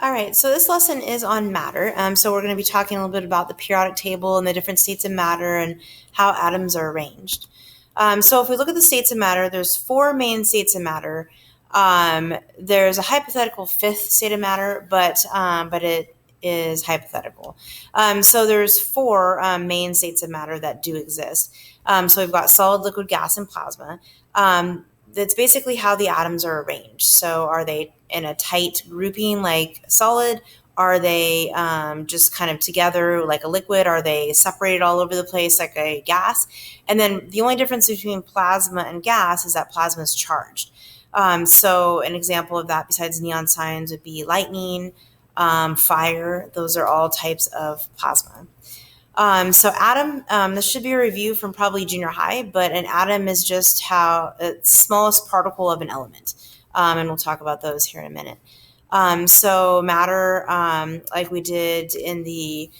All right, so this lesson is on matter. So we're going to be talking a little bit about the periodic table and the different states of matter and how atoms are arranged. So if we look at the states of matter, there's four main states of matter. There's a hypothetical fifth state of matter, but it is hypothetical. So there's four main states of matter that do exist. So we've got solid, liquid, gas, and plasma. That's basically how the atoms are arranged. So are they in a tight grouping like solid? Are they just kind of together like a liquid? Are they separated all over the place like a gas? And then the only difference between plasma and gas is that plasma is charged. So an example of that besides neon signs would be lightning, fire. Those are all types of plasma. So atom, this should be a review from probably junior high, but an atom is just how it's smallest particle of an element. And we'll talk about those here in a minute. So matter, like we did in the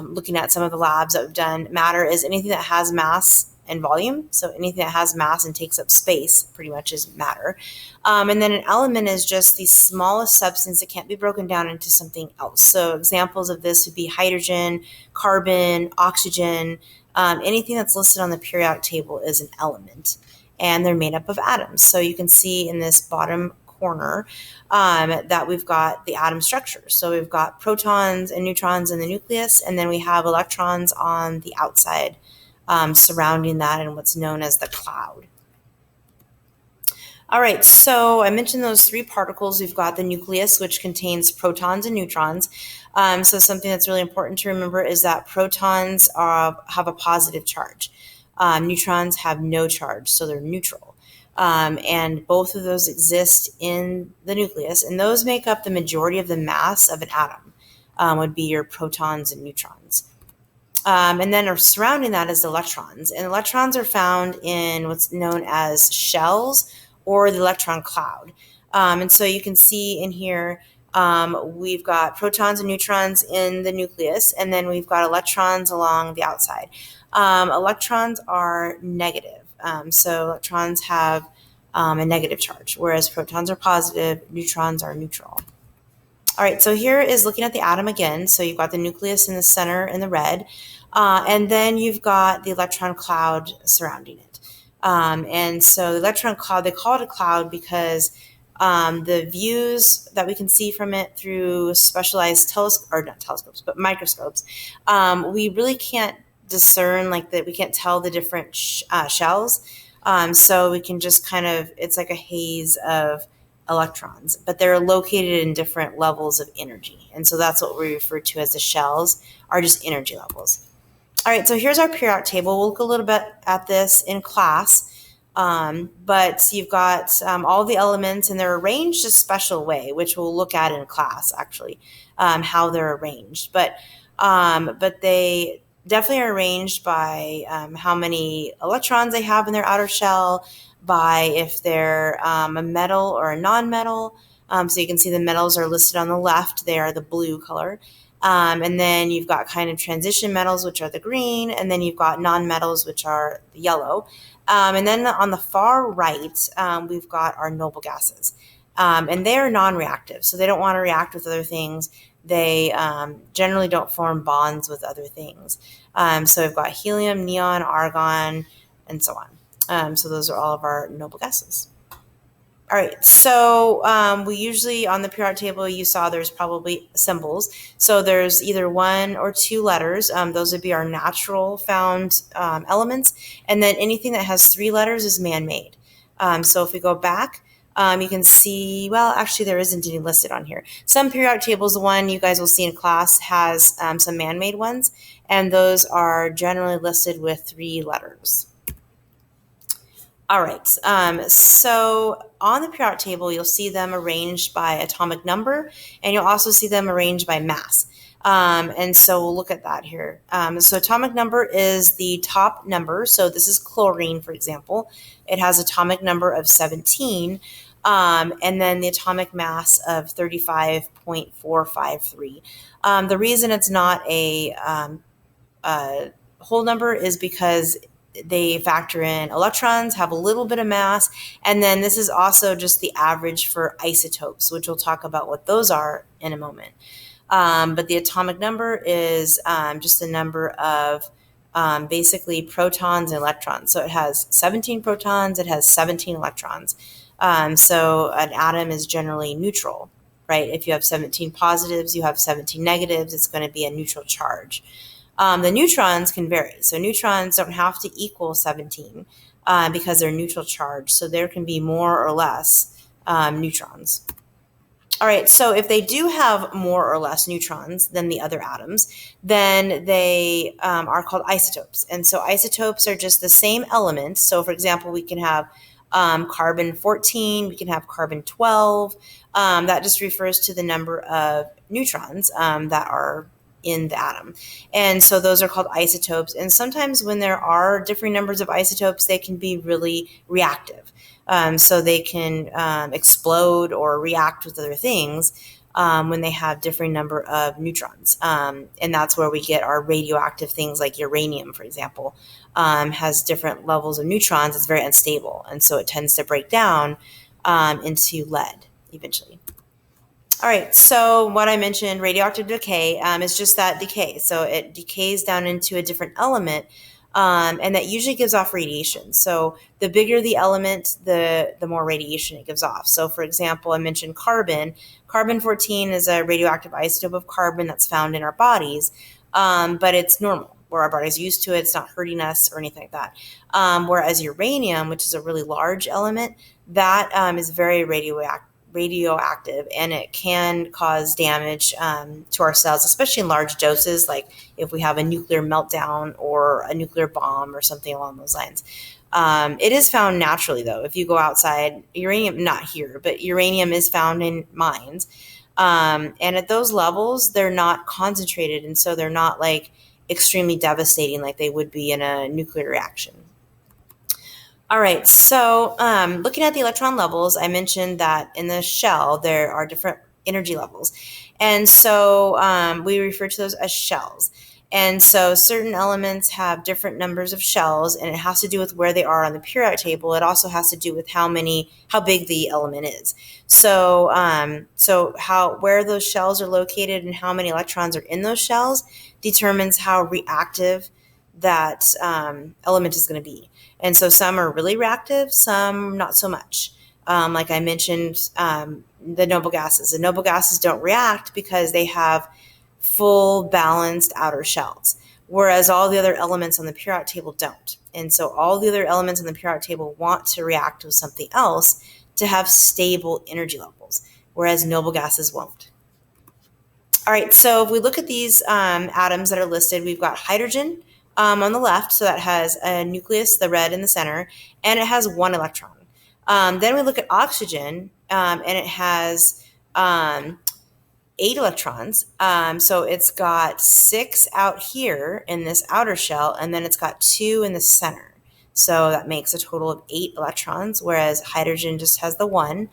looking at some of the labs that we've done, matter is anything that has mass and volume. So anything that has mass and takes up space pretty much is matter. And then an element is just the smallest substance that can't be broken down into something else. So examples of this would be hydrogen, carbon, oxygen. Anything that's listed on the periodic table is an element, and they're made up of atoms. So you can see in this bottom corner that we've got the atom structure. So we've got protons and neutrons in the nucleus, and then we have electrons on the outside surrounding that in what's known as the cloud. All right, so I mentioned those three particles. We've got the nucleus, which contains protons and neutrons. So something that's really important to remember is that protons have a positive charge. Neutrons have no charge, so they're neutral. And both of those exist in the nucleus, and those make up the majority of the mass of an atom, would be your protons and neutrons. And then surrounding that is the electrons. And electrons are found in what's known as shells or the electron cloud. And so you can see in here, we've got protons and neutrons in the nucleus, and then we've got electrons along the outside. Electrons are negative. So electrons have a negative charge, whereas protons are positive, neutrons are neutral. All right, so here is looking at the atom again. So you've got the nucleus in the center in the red, and then you've got the electron cloud surrounding it. And so the electron cloud, they call it a cloud because the views that we can see from it through specialized microscopes, we really can't discern like that. We can't tell the different shells. So we can just it's like a haze of electrons, but they're located in different levels of energy. And so that's what we refer to as the shells, are just energy levels. All right, so here's our periodic table. We'll look a little bit at this in class, but you've got all the elements, and they're arranged a special way, which we'll look at in class, actually, how they're arranged. But they definitely are arranged by how many electrons they have in their outer shell, by if they're a metal or a non-metal. So you can see the metals are listed on the left. They are the blue color. And then you've got kind of transition metals, which are the green, and then you've got non-metals, which are the yellow. And then on the far right, we've got our noble gases. And they are non-reactive, so they don't want to react with other things. They generally don't form bonds with other things. So we've got helium, neon, argon, and so on. So those are all of our noble gases. All right, so we usually, on the periodic table, you saw there's probably symbols. So there's either one or two letters. Those would be our natural found elements. And then anything that has three letters is man-made. So if we go back, you can see, well, actually there isn't any listed on here. Some periodic tables, the one you guys will see in class, has some man-made ones, and those are generally listed with three letters. All right, so on the periodic table, you'll see them arranged by atomic number, and you'll also see them arranged by mass. And so we'll look at that here. So atomic number is the top number. So this is chlorine, for example. It has atomic number of 17, and then the atomic mass of 35.453. The reason it's not a whole number is because they factor in electrons, have a little bit of mass, and then this is also just the average for isotopes, which we'll talk about what those are in a moment. But the atomic number is just the number of basically protons and electrons. So it has 17 protons, it has 17 electrons. So an atom is generally neutral, right? If you have 17 positives, you have 17 negatives, it's going to be a neutral charge. The neutrons can vary. So neutrons don't have to equal 17 because they're neutral charge. So there can be more or less neutrons. All right, so if they do have more or less neutrons than the other atoms, then they are called isotopes. And so isotopes are just the same element. So for example, we can have carbon 14, we can have carbon 12. That just refers to the number of neutrons that are in the atom. And so those are called isotopes. And sometimes when there are different numbers of isotopes, they can be really reactive. So they can explode or react with other things when they have different number of neutrons. And that's where we get our radioactive things like uranium, for example, has different levels of neutrons. It's very unstable. And so it tends to break down into lead eventually. All right, so what I mentioned, radioactive decay, is just that decay. So it decays down into a different element, and that usually gives off radiation. So the bigger the element, the more radiation it gives off. So for example, I mentioned carbon. Carbon-14 is a radioactive isotope of carbon that's found in our bodies, but it's normal, where our body's used to it. It's not hurting us or anything like that. Whereas uranium, which is a really large element, that is very radioactive, and it can cause damage to our cells, especially in large doses, like if we have a nuclear meltdown or a nuclear bomb or something along those lines. It is found naturally, though. If you go outside, uranium, not here, but uranium is found in mines. And at those levels, they're not concentrated, and so they're not like extremely devastating like they would be in a nuclear reaction. All right, so looking at the electron levels, I mentioned that in the shell there are different energy levels. And so we refer to those as shells. And so certain elements have different numbers of shells, and it has to do with where they are on the periodic table. It also has to do with how big the element is. So where those shells are located and how many electrons are in those shells determines how reactive that element is going to be. And so some are really reactive, some not so much. Like I mentioned, the noble gases. The noble gases don't react because they have full balanced outer shells, whereas all the other elements on the periodic table don't. And so all the other elements on the periodic table want to react with something else to have stable energy levels, whereas noble gases won't. All right, so if we look at these atoms that are listed, we've got hydrogen on the left, so that has a nucleus, the red in the center, and it has one electron. Then we look at oxygen, and it has 8 electrons. So it's got 6 out here in this outer shell, and then it's got 2 in the center. So that makes a total of 8 electrons, whereas hydrogen just has the 1.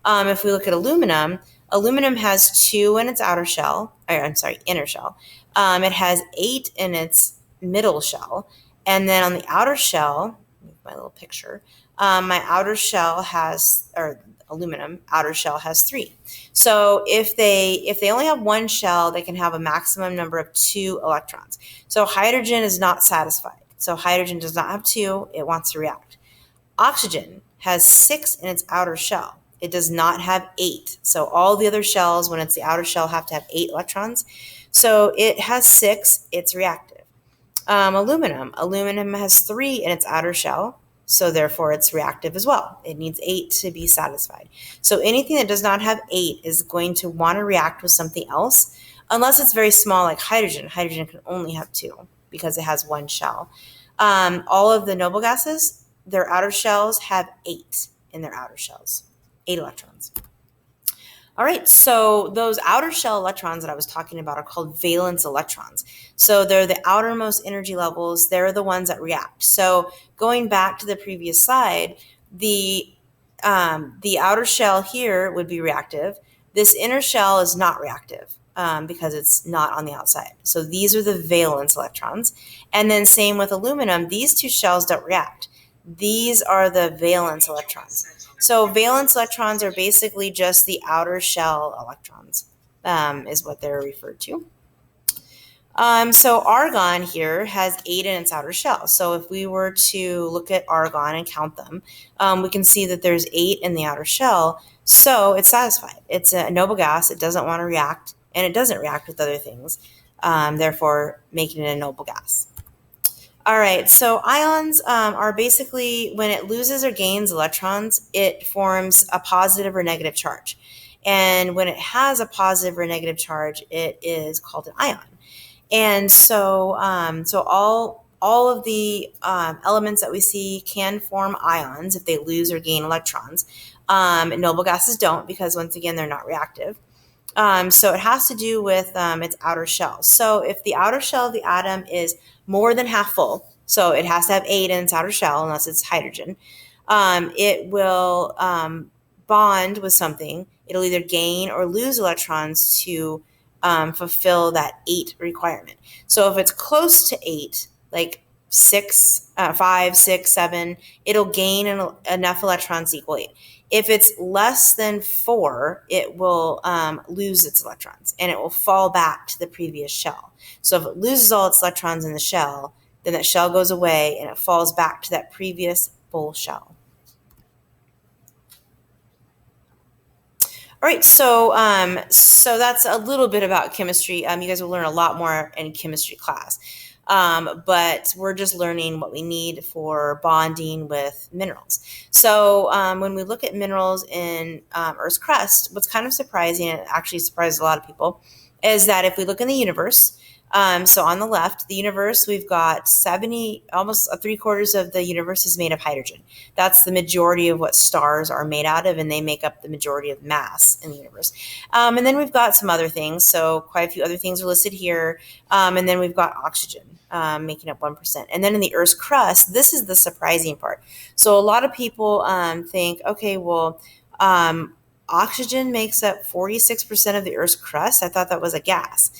If we look at aluminum, aluminum has 2 in its inner shell. It has 8 in its middle shell, and then on the outer shell, my little picture, my outer shell has, or aluminum outer shell has 3. So if they only have one shell, they can have a maximum number of 2 electrons. So hydrogen is not satisfied. So hydrogen does not have 2, it wants to react. Oxygen has 6 in its outer shell. It does not have 8. So all the other shells, when it's the outer shell, have to have 8 electrons. So it has 6, it's reactive. Aluminum has 3 in its outer shell, so therefore it's reactive as well. It needs 8 to be satisfied. So anything that does not have 8 is going to want to react with something else, unless it's very small like hydrogen. Hydrogen can only have 2 because it has one shell. All of the noble gases, their outer shells have 8 in their outer shells, 8 electrons. All right, so those outer shell electrons that I was talking about are called valence electrons. So they're the outermost energy levels. They're the ones that react. So going back to the previous slide, the outer shell here would be reactive. This inner shell is not reactive. because it's not on the outside. So these are the valence electrons. And then same with aluminum, these two shells don't react. These are the valence electrons. So valence electrons are basically just the outer shell electrons, is what they're referred to. So argon here has 8 in its outer shell. So if we were to look at argon and count them, we can see that there's 8 in the outer shell. So it's satisfied. It's a noble gas. It doesn't want to react, and it doesn't react with other things, therefore making it a noble gas. All right, so ions are basically, when it loses or gains electrons, it forms a positive or negative charge. And when it has a positive or negative charge, it is called an ion. And so all of the elements that we see can form ions if they lose or gain electrons. Noble gases don't, because once again, they're not reactive. So it has to do with its outer shell. So if the outer shell of the atom is more than half full, so it has to have 8 in its outer shell unless it's hydrogen, it will bond with something. It'll either gain or lose electrons to fulfill that 8 requirement. So if it's close to 8, like 5, 6, 7, it'll gain enough electrons to equal 8. If it's less than 4, it will lose its electrons, and it will fall back to the previous shell. So if it loses all its electrons in the shell, then that shell goes away and it falls back to that previous full shell. All right, so that's a little bit about chemistry. You guys will learn a lot more in chemistry class, but we're just learning what we need for bonding with minerals. So when we look at minerals in Earth's crust, what's kind of surprising, and it actually surprises a lot of people, is that if we look in the universe, so on the left, the universe, we've got 70, almost 3/4 of the universe is made of hydrogen. That's the majority of what stars are made out of, and they make up the majority of mass in the universe. And then we've got some other things. So quite a few other things are listed here. And then we've got oxygen making up 1%. And then in the Earth's crust, this is the surprising part. So a lot of people think, okay, well, oxygen makes up 46% of the Earth's crust. I thought that was a gas.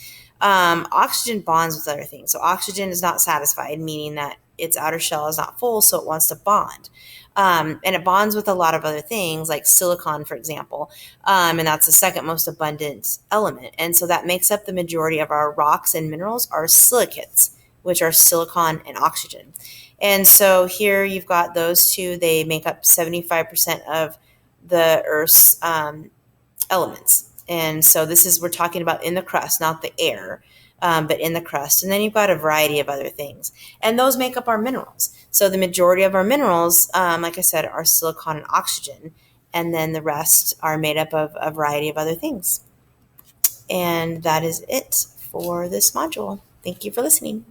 Oxygen bonds with other things. So oxygen is not satisfied, meaning that its outer shell is not full, so it wants to bond. And it bonds with a lot of other things, like silicon, for example. And that's the second most abundant element. And so that makes up the majority of our rocks and minerals are silicates, which are silicon and oxygen. And so here you've got those two. They make up 75% of the Earth's elements. And so we're talking about in the crust, not the air, but in the crust. And then you've got a variety of other things. And those make up our minerals. So the majority of our minerals, like I said, are silicon and oxygen. And then the rest are made up of a variety of other things. And that is it for this module. Thank you for listening.